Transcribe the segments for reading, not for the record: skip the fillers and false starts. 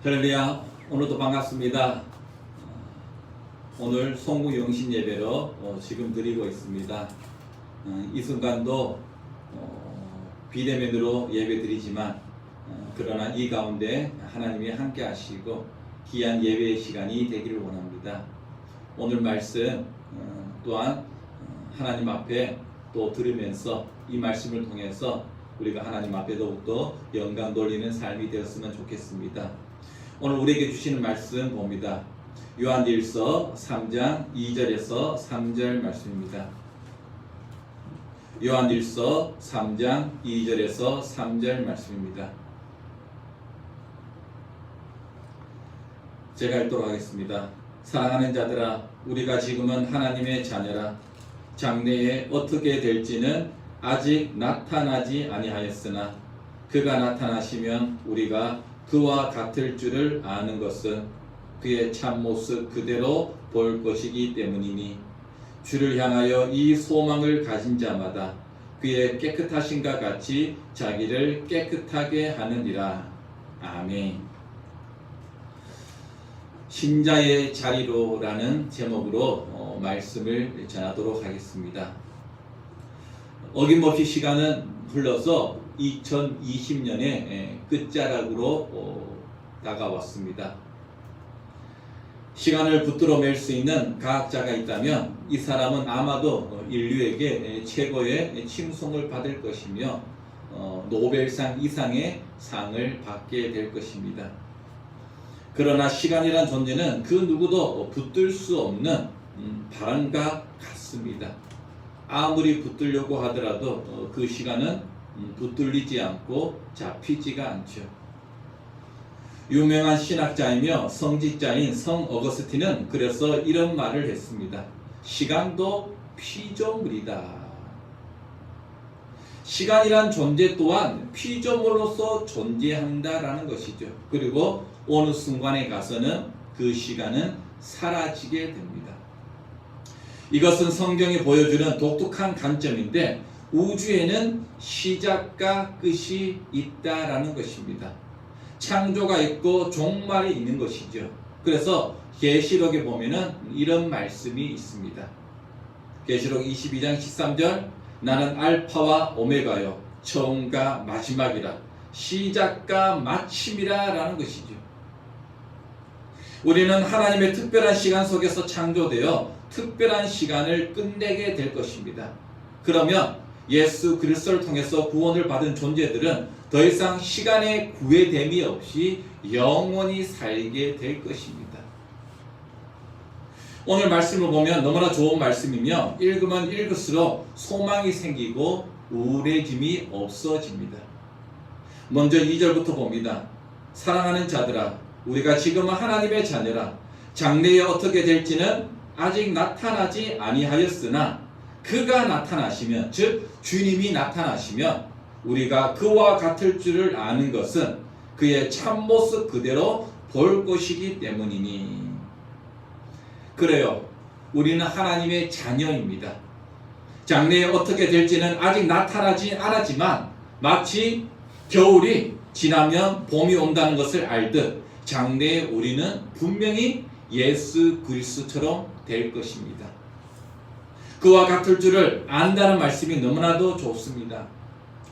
할렐루야. 오늘도 반갑습니다. 오늘 송구 영신 예배로 지금 드리고 있습니다. 이 순간도 비대면으로 예배 드리지만 그러나 이 가운데 하나님이 함께 하시고 귀한 예배의 시간이 되기를 원합니다. 오늘 말씀 또한 하나님 앞에 또 들으면서 이 말씀을 통해서 우리가 하나님 앞에 더욱더 영광 돌리는 삶이 되었으면 좋겠습니다. 오늘 우리에게 주시는 말씀 봅니다. 요한일서 3장 2절에서 3절 말씀입니다. 요한일서 3장 2절에서 3절 말씀입니다. 제가 읽도록 하겠습니다. 사랑하는 자들아, 우리가 지금은 하나님의 자녀라. 장래에 어떻게 될지는 아직 나타나지 아니하였으나 그가 나타나시면 우리가 그와 같을 줄을 아는 것은 그의 참모습 그대로 볼 것이기 때문이니 주를 향하여 이 소망을 가진 자마다 그의 깨끗하심과 같이 자기를 깨끗하게 하느니라. 아멘. 신자의 자리로라는 제목으로 말씀을 전하도록 하겠습니다. 어김없이 시간은 흘러서 2020년의 끝자락으로 다가왔습니다. 시간을 붙들어 맬 수 있는 과학자가 있다면 이 사람은 아마도 인류에게 최고의 칭송을 받을 것이며 노벨상 이상의 상을 받게 될 것입니다. 그러나 시간이란 존재는 그 누구도 붙들 수 없는 바람과 같습니다. 아무리 붙들려고 하더라도 그 시간은 붙들리지 않고 잡히지가 않죠. 유명한 신학자이며 성직자인 성 어거스틴은 그래서 이런 말을 했습니다. 시간도 피조물이다. 시간이란 존재 또한 피조물로서 존재한다라는 것이죠. 그리고 어느 순간에 가서는 그 시간은 사라지게 됩니다. 이것은 성경이 보여주는 독특한 관점인데 우주에는 시작과 끝이 있다라는 것입니다. 창조가 있고 종말이 있는 것이죠. 그래서 계시록에 보면은 이런 말씀이 있습니다. 계시록 22장 13절 나는 알파와 오메가요 처음과 마지막이라 시작과 마침이라 라는 것이죠. 우리는 하나님의 특별한 시간 속에서 창조되어 특별한 시간을 끝내게 될 것입니다. 그러면 예수 그리스도를 통해서 구원을 받은 존재들은 더 이상 시간의 구애됨이 없이 영원히 살게 될 것입니다. 오늘 말씀을 보면 너무나 좋은 말씀이며 읽으면 읽을수록 소망이 생기고 우울해짐이 없어집니다. 먼저 2절부터 봅니다. 사랑하는 자들아, 우리가 지금은 하나님의 자녀라. 장래에 어떻게 될지는 아직 나타나지 아니하였으나 그가 나타나시면, 즉 주님이 나타나시면 우리가 그와 같을 줄을 아는 것은 그의 참모습 그대로 볼 것이기 때문이니. 그래요. 우리는 하나님의 자녀입니다. 장래에 어떻게 될지는 아직 나타나지 않았지만 마치 겨울이 지나면 봄이 온다는 것을 알듯 장래에 우리는 분명히 예수 그리스도처럼 될 것입니다. 그와 같을 줄을 안다는 말씀이 너무나도 좋습니다.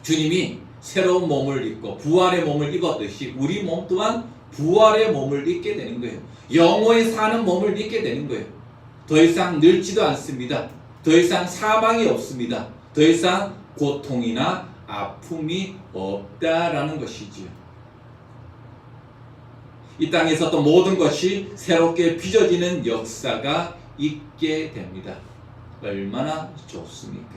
주님이 새로운 몸을 입고 부활의 몸을 입었듯이 우리 몸 또한 부활의 몸을 입게 되는 거예요. 영원히 사는 몸을 입게 되는 거예요. 더 이상 늙지도 않습니다. 더 이상 사망이 없습니다. 더 이상 고통이나 아픔이 없다라는 것이지요. 이 땅에 있었던 모든 것이 새롭게 빚어지는 역사가 있게 됩니다. 얼마나 좋습니까?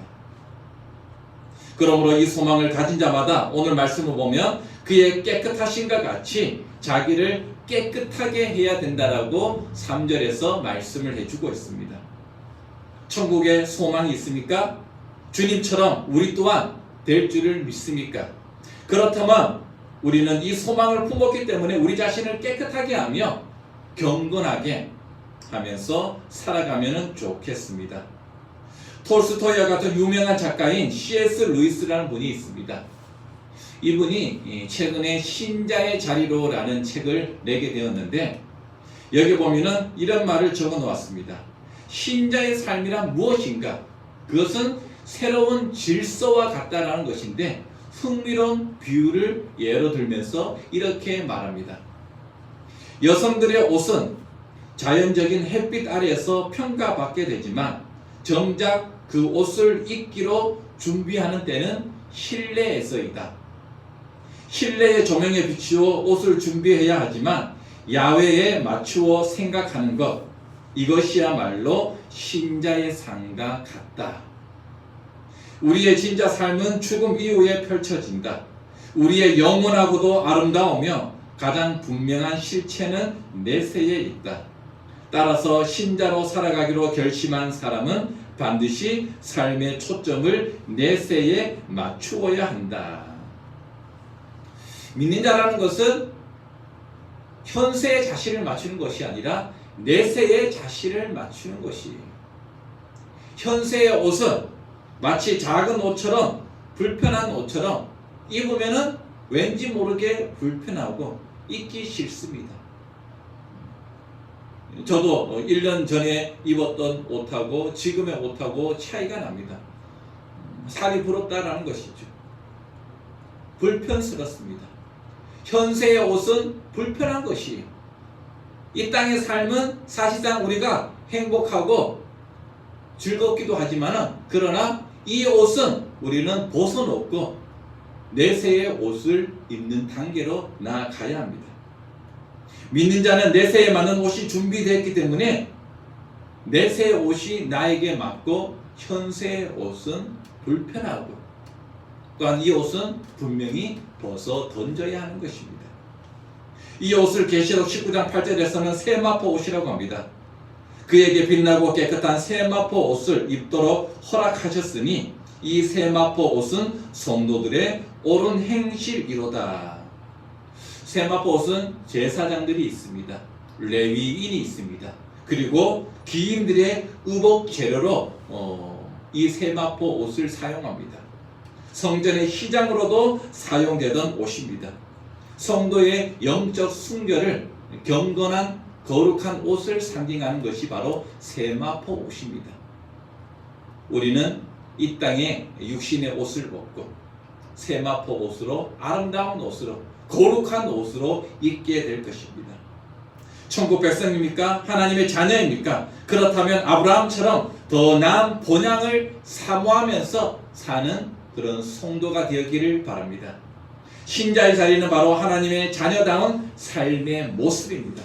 그러므로 이 소망을 가진 자마다 오늘 말씀을 보면 그의 깨끗하심과 같이 자기를 깨끗하게 해야 된다라고 3절에서 말씀을 해주고 있습니다. 천국에 소망이 있습니까? 주님처럼 우리 또한 될 줄을 믿습니까? 그렇다면 우리는 이 소망을 품었기 때문에 우리 자신을 깨끗하게 하며 경건하게 하면서 살아가면 좋겠습니다. 톨스토이와 같은 유명한 작가인 C.S. 루이스라는 분이 있습니다. 이분이 최근에 신자의 자리로라는 책을 내게 되었는데 여기 보면은 이런 말을 적어 놓았습니다. 신자의 삶이란 무엇인가? 그것은 새로운 질서와 같다라는 것인데 흥미로운 비유를 예로 들면서 이렇게 말합니다. 여성들의 옷은 자연적인 햇빛 아래에서 평가받게 되지만 정작 그 옷을 입기로 준비하는 때는 실내에서이다. 실내의 조명에 비추어 옷을 준비해야 하지만 야외에 맞추어 생각하는 것, 이것이야말로 신자의 삶과 같다. 우리의 진짜 삶은 죽음 이후에 펼쳐진다. 우리의 영원하고도 아름다우며 가장 분명한 실체는 내세에 있다. 따라서 신자로 살아가기로 결심한 사람은 반드시 삶의 초점을 내세에 맞추어야 한다. 믿는 자라는 것은 현세의 자신을 맞추는 것이 아니라 내세의 자신을 맞추는 것이에요. 현세의 옷은 마치 작은 옷처럼 불편한 옷처럼 입으면은 왠지 모르게 불편하고 입기 싫습니다. 저도 1년 전에 입었던 옷하고 지금의 옷하고 차이가 납니다. 살이 부럽다라는 것이죠. 불편스럽습니다. 현세의 옷은 불편한 것이에요. 이 땅의 삶은 사실상 우리가 행복하고 즐겁기도 하지만 그러나 이 옷은 우리는 벗어놓고 내세의 옷을 입는 단계로 나아가야 합니다. 믿는 자는 내세에 맞는 옷이 준비되었기 때문에 내세의 옷이 나에게 맞고 현세의 옷은 불편하고 또한 이 옷은 분명히 벗어 던져야 하는 것입니다. 이 옷을 계시록 19장 8절에서는 세마포 옷이라고 합니다. 그에게 빛나고 깨끗한 세마포 옷을 입도록 허락하셨으니 이 세마포 옷은 성도들의 옳은 행실이로다. 세마포 옷은 제사장들이 있습니다. 레위인이 있습니다. 그리고 귀인들의 의복 재료로 이 세마포 옷을 사용합니다. 성전의 휘장으로도 사용되던 옷입니다. 성도의 영적 순결을 경건한 거룩한 옷을 상징하는 것이 바로 세마포 옷입니다. 우리는 이 땅에 육신의 옷을 벗고 세마포 옷으로 아름다운 옷으로 거룩한 옷으로 입게 될 것입니다. 천국 백성입니까? 하나님의 자녀입니까? 그렇다면 아브라함처럼 더 나은 본향을 사모하면서 사는 그런 성도가 되기를 바랍니다. 신자의 자리는 바로 하나님의 자녀다운 삶의 모습입니다.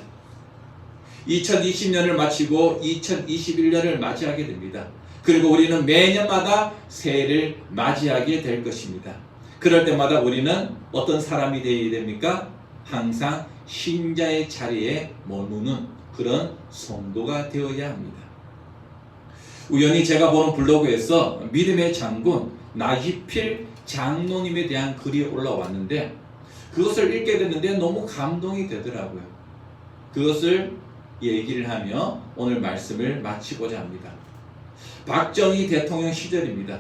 2020년을 마치고 2021년을 맞이하게 됩니다. 그리고 우리는 매년마다 새해를 맞이하게 될 것입니다. 그럴 때마다 우리는 어떤 사람이 되어야 됩니까? 항상 신자의 자리에 머무는 그런 성도가 되어야 합니다. 우연히 제가 보는 블로그에서 믿음의 장군 나히필 장로님에 대한 글이 올라왔는데 그것을 읽게 됐는데 너무 감동이 되더라고요. 그것을 얘기를 하며 오늘 말씀을 마치고자 합니다. 박정희 대통령 시절입니다.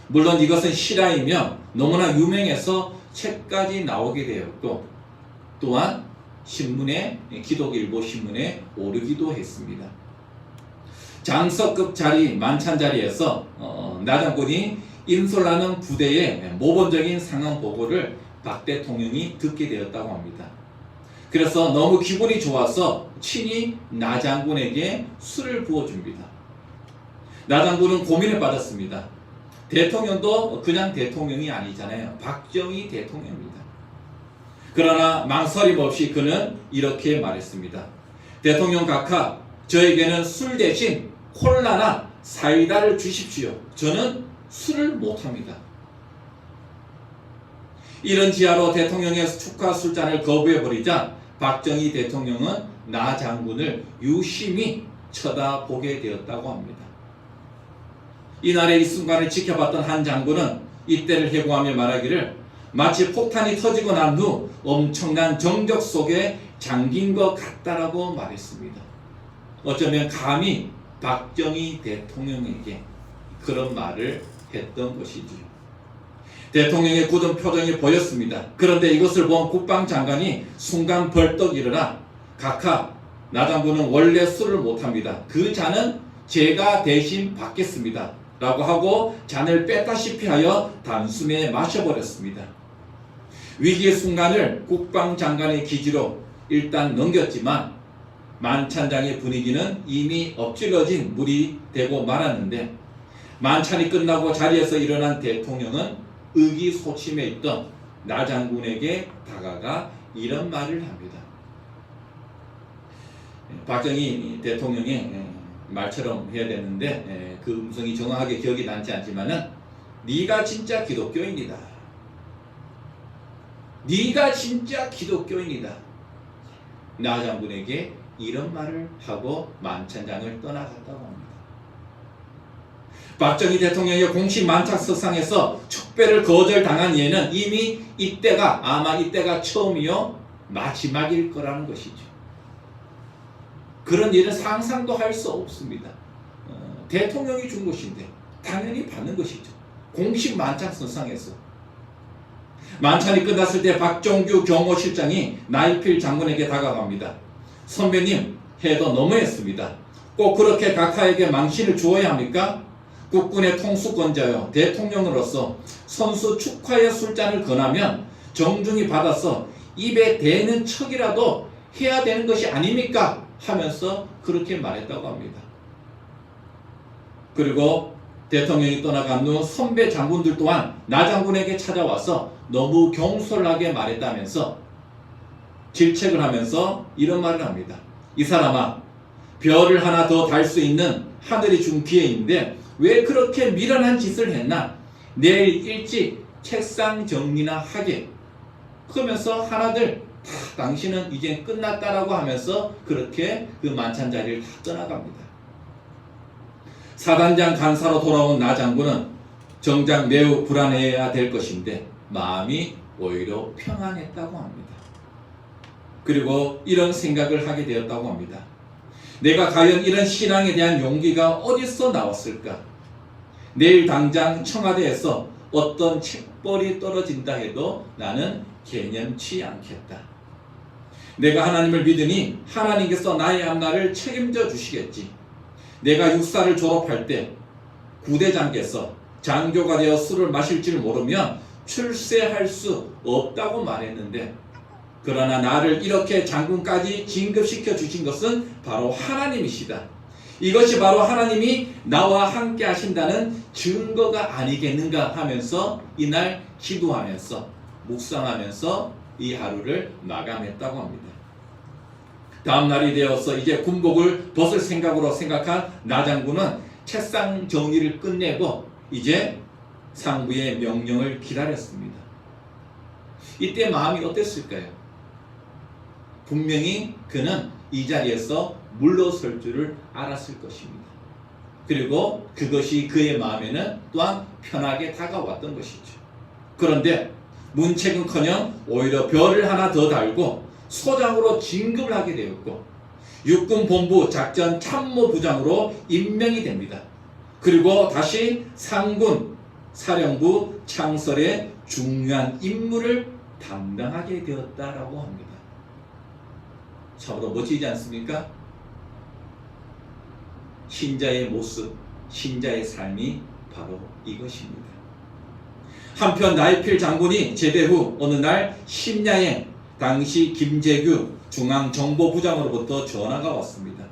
물론 이것은 실화이며 너무나 유명해서 책까지 나오게 되었고 또한 신문에 기독일보 신문에 오르기도 했습니다. 장서급 자리 만찬 자리에서 나장군이 인솔하는 부대의 모범적인 상황 보고를 박 대통령이 듣게 되었다고 합니다. 그래서 너무 기분이 좋아서 친히 나 장군에게 술을 부어줍니다. 나 장군은 고민에 빠졌습니다. 대통령도 그냥 대통령이 아니잖아요. 박정희 대통령입니다. 그러나 망설임 없이 그는 이렇게 말했습니다. 대통령 각하, 저에게는 술 대신 콜라나 사이다를 주십시오. 저는 술을 못합니다. 이런 지하로 대통령의 축하 술잔을 거부해버리자 박정희 대통령은 나 장군을 유심히 쳐다보게 되었다고 합니다. 이날의 이 순간을 지켜봤던 한 장군은 이때를 회고하며 말하기를 마치 폭탄이 터지고 난 후 엄청난 정적 속에 잠긴 것 같다라고 말했습니다. 어쩌면 감히 박정희 대통령에게 그런 말을 했던 것이지요. 대통령의 굳은 표정이 보였습니다. 그런데 이것을 본 국방장관이 순간 벌떡 일어나 각하, 나 장군은 원래 술을 못합니다. 그 잔은 제가 대신 받겠습니다. 라고 하고 잔을 뺐다시피 하여 단숨에 마셔버렸습니다. 위기의 순간을 국방장관의 기지로 일단 넘겼지만 만찬장의 분위기는 이미 엎질러진 물이 되고 말았는데 만찬이 끝나고 자리에서 일어난 대통령은 의기소침해 있던 나 장군에게 다가가 이런 말을 합니다. 박정희 대통령의 말처럼 해야 되는데 그 음성이 정확하게 기억이 나지 않지만은 네가 진짜 기독교인이다. 네가 진짜 기독교인이다. 나 장군에게 이런 말을 하고 만찬장을 떠나갔다고 합니다. 박정희 대통령의 공식 만찬석상에서 축배를 거절당한 예는 이미 아마 이때가 처음이요 마지막일 거라는 것이죠. 그런 일은 상상도 할 수 없습니다. 대통령이 준 것인데 당연히 받는 것이죠. 공식 만찬석상에서. 만찬이 끝났을 때 박종규 경호실장이 나이필 장군에게 다가갑니다. 선배님, 해도 너무했습니다. 꼭 그렇게 각하에게 망신을 주어야 합니까? 국군의 통수권자여 대통령으로서 선수 축하의 술잔을 권하면 정중히 받아서 입에 대는 척이라도 해야 되는 것이 아닙니까? 하면서 그렇게 말했다고 합니다. 그리고 대통령이 떠나간 후 선배 장군들 또한 나 장군에게 찾아와서 너무 경솔하게 말했다면서 질책을 하면서 이런 말을 합니다. 이 사람아, 별을 하나 더 달 수 있는 하늘이 준 기회인데 왜 그렇게 미련한 짓을 했나? 내일 일찍 책상 정리나 하게. 그러면서 하나들 다 당신은 이제 끝났다라고 하면서 그렇게 그 만찬 자리를 다 떠나갑니다. 사단장 간사로 돌아온 나 장군은 정작 매우 불안해야 될 것인데 마음이 오히려 평안했다고 합니다. 그리고 이런 생각을 하게 되었다고 합니다. 내가 과연 이런 신앙에 대한 용기가 어디서 나왔을까? 내일 당장 청와대에서 어떤 책벌이 떨어진다 해도 나는 개념치 않겠다. 내가 하나님을 믿으니 하나님께서 나의 앞날을 책임져 주시겠지. 내가 육사를 졸업할 때 구대장께서 장교가 되어 술을 마실 줄 모르면 출세할 수 없다고 말했는데 그러나 나를 이렇게 장군까지 진급시켜 주신 것은 바로 하나님이시다. 이것이 바로 하나님이 나와 함께 하신다는 증거가 아니겠는가 하면서 이날 기도하면서 묵상하면서 이 하루를 마감했다고 합니다. 다음 날이 되어서 이제 군복을 벗을 생각한 나 장군은 책상 정리를 끝내고 이제 상부의 명령을 기다렸습니다. 이때 마음이 어땠을까요? 분명히 그는 이 자리에서 물러설 줄을 알았을 것입니다. 그리고 그것이 그의 마음에는 또한 편하게 다가왔던 것이죠. 그런데 문책은커녕 오히려 별을 하나 더 달고 소장으로 진급을 하게 되었고 육군본부 작전 참모부장으로 임명이 됩니다. 그리고 다시 상군 사령부 창설의 중요한 임무를 담당하게 되었다라고 합니다. 참으로 멋지지 않습니까? 신자의 모습, 신자의 삶이 바로 이것입니다. 한편 나이필 장군이 제대 후 어느 날 심야에 당시 김재규 중앙정보부장으로부터 전화가 왔습니다.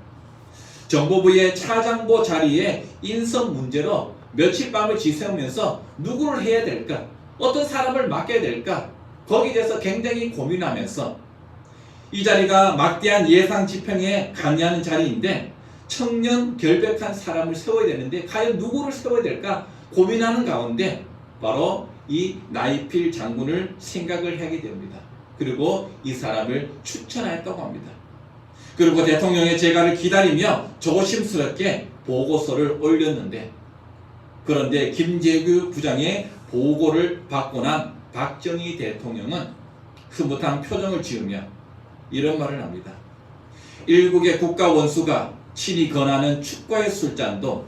정보부의 차장보 자리에 인선 문제로 며칠 밤을 지새우면서 누구를 해야 될까? 어떤 사람을 맡겨야 될까? 거기에 대해서 굉장히 고민하면서 이 자리가 막대한 예상 집행에 관여하는 자리인데 청년 결백한 사람을 세워야 되는데 과연 누구를 세워야 될까 고민하는 가운데 바로 이 나이필 장군을 생각을 하게 됩니다. 그리고 이 사람을 추천하였다고 합니다. 그리고 대통령의 재가를 기다리며 조심스럽게 보고서를 올렸는데 그런데 김재규 부장의 보고를 받고 난 박정희 대통령은 흐뭇한 표정을 지으며 이런 말을 합니다. 일국의 국가 원수가 친히 권하는 축과의 술잔도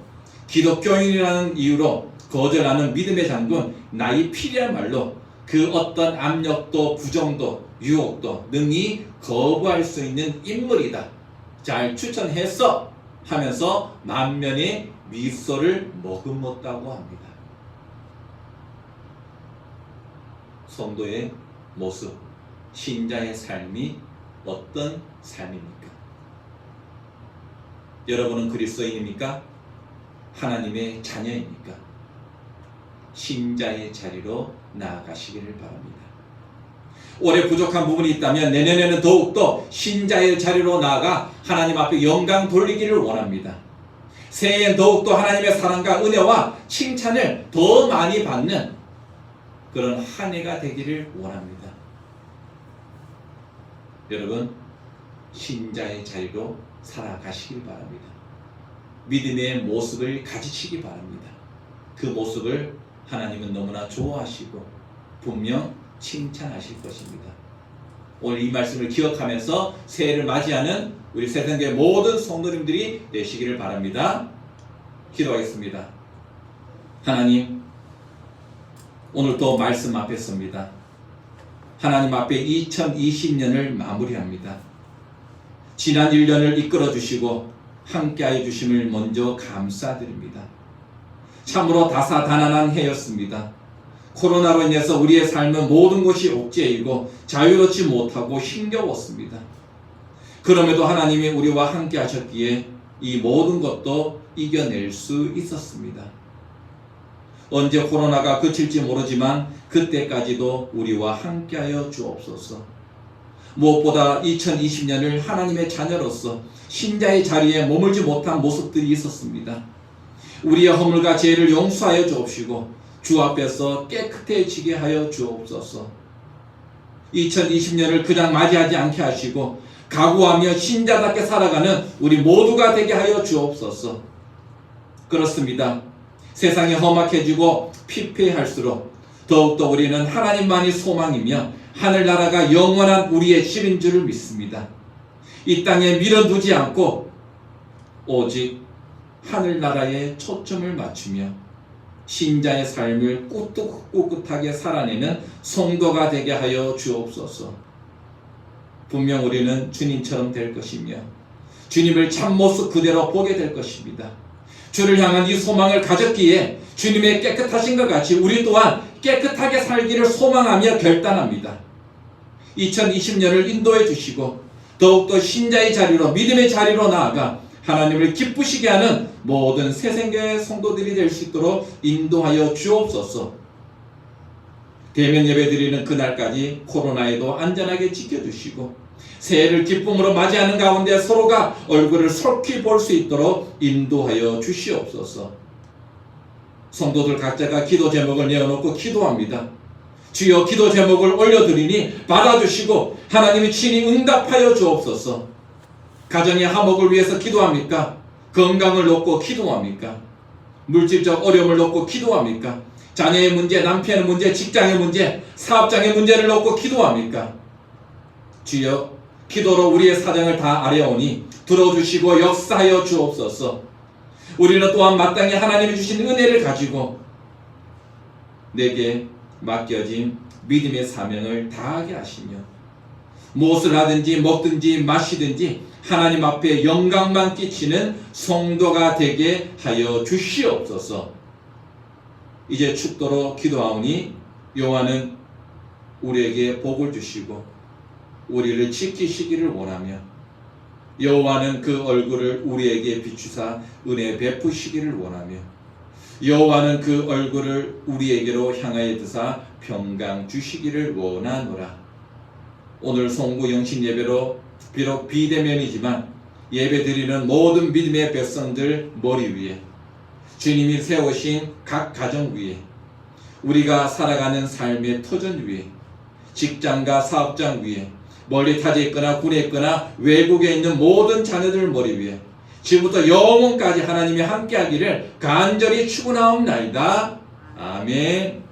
기독교인이라는 이유로 거절하는 믿음의 장군 나이필이야말로 그 어떤 압력도 부정도 유혹도 능히 거부할 수 있는 인물이다. 잘 추천했어 하면서 만면의 미소를 머금었다고 합니다. 성도의 모습, 신자의 삶이 어떤 삶입니까? 여러분은 그리스도인입니까? 하나님의 자녀입니까? 신자의 자리로 나아가시기를 바랍니다. 올해 부족한 부분이 있다면 내년에는 더욱더 신자의 자리로 나아가 하나님 앞에 영광 돌리기를 원합니다. 새해엔 더욱더 하나님의 사랑과 은혜와 칭찬을 더 많이 받는 그런 한 해가 되기를 원합니다. 여러분, 신자의 자리로 살아가시길 바랍니다. 믿음의 모습을 가지시기 바랍니다. 그 모습을 하나님은 너무나 좋아하시고 분명 칭찬하실 것입니다. 오늘 이 말씀을 기억하면서 새해를 맞이하는 우리 세상교회 모든 성도님들이 되시기를 바랍니다. 기도하겠습니다. 하나님, 오늘도 말씀 앞에 섭니다. 하나님 앞에 2020년을 마무리합니다. 지난 1년을 이끌어 주시고 함께하여 주심을 먼저 감사드립니다. 참으로 다사다난한 해였습니다. 코로나로 인해서 우리의 삶은 모든 것이 옥죄이고 자유롭지 못하고 힘겨웠습니다. 그럼에도 하나님이 우리와 함께 하셨기에 이 모든 것도 이겨낼 수 있었습니다. 언제 코로나가 그칠지 모르지만 그때까지도 우리와 함께하여 주옵소서. 무엇보다 2020년을 하나님의 자녀로서 신자의 자리에 머물지 못한 모습들이 있었습니다. 우리의 허물과 죄를 용서하여 주옵시고 주 앞에서 깨끗해지게 하여 주옵소서. 2020년을 그냥 맞이하지 않게 하시고 각오하며 신자답게 살아가는 우리 모두가 되게 하여 주옵소서. 그렇습니다. 세상이 험악해지고 피폐할수록 더욱더 우리는 하나님만이 소망이며 하늘나라가 영원한 우리의 길인 줄을 믿습니다. 이 땅에 밀어두지 않고 오직 하늘나라에 초점을 맞추며 신자의 삶을 꿋꿋하게 살아내는 성도가 되게 하여 주옵소서. 분명 우리는 주님처럼 될 것이며 주님을 참모습 그대로 보게 될 것입니다. 주를 향한 이 소망을 가졌기에 주님의 깨끗하신 것 같이 우리 또한 깨끗하게 살기를 소망하며 결단합니다. 2020년을 인도해 주시고 더욱더 신자의 자리로 믿음의 자리로 나아가 하나님을 기쁘시게 하는 모든 새생교회 성도들이 될 수 있도록 인도하여 주옵소서. 대면 예배 드리는 그날까지 코로나에도 안전하게 지켜주시고 새해를 기쁨으로 맞이하는 가운데 서로가 얼굴을 솔깃 볼 수 있도록 인도하여 주시옵소서. 성도들 각자가 기도 제목을 내어놓고 기도합니다. 주여, 기도 제목을 올려드리니 받아주시고 하나님이 친히 응답하여 주옵소서. 가정의 화목을 위해서 기도합니까? 건강을 놓고 기도합니까? 물질적 어려움을 놓고 기도합니까? 자녀의 문제, 남편의 문제, 직장의 문제, 사업장의 문제를 놓고 기도합니까? 주여, 기도로 우리의 사정을 다 아뢰오니 들어주시고 역사하여 주옵소서. 우리는 또한 마땅히 하나님이 주신 은혜를 가지고 내게 맡겨진 믿음의 사명을 다하게 하시며 무엇을 하든지 먹든지 마시든지 하나님 앞에 영광만 끼치는 성도가 되게 하여 주시옵소서. 이제 축도로 기도하오니 여호와는 우리에게 복을 주시고 우리를 지키시기를 원하며 여호와는 그 얼굴을 우리에게 비추사 은혜 베푸시기를 원하며 여호와는 그 얼굴을 우리에게로 향하여 드사 평강 주시기를 원하노라. 오늘 송구 영신 예배로 비록 비대면이지만 예배드리는 모든 믿음의 백성들 머리 위에 주님이 세우신 각 가정 위에 우리가 살아가는 삶의 터전 위에 직장과 사업장 위에 멀리 타져 있거나 군에 있거나 외국에 있는 모든 자녀들 머리 위에 지금부터 영원까지 하나님이 함께하기를 간절히 축원하옵나이다. 아멘.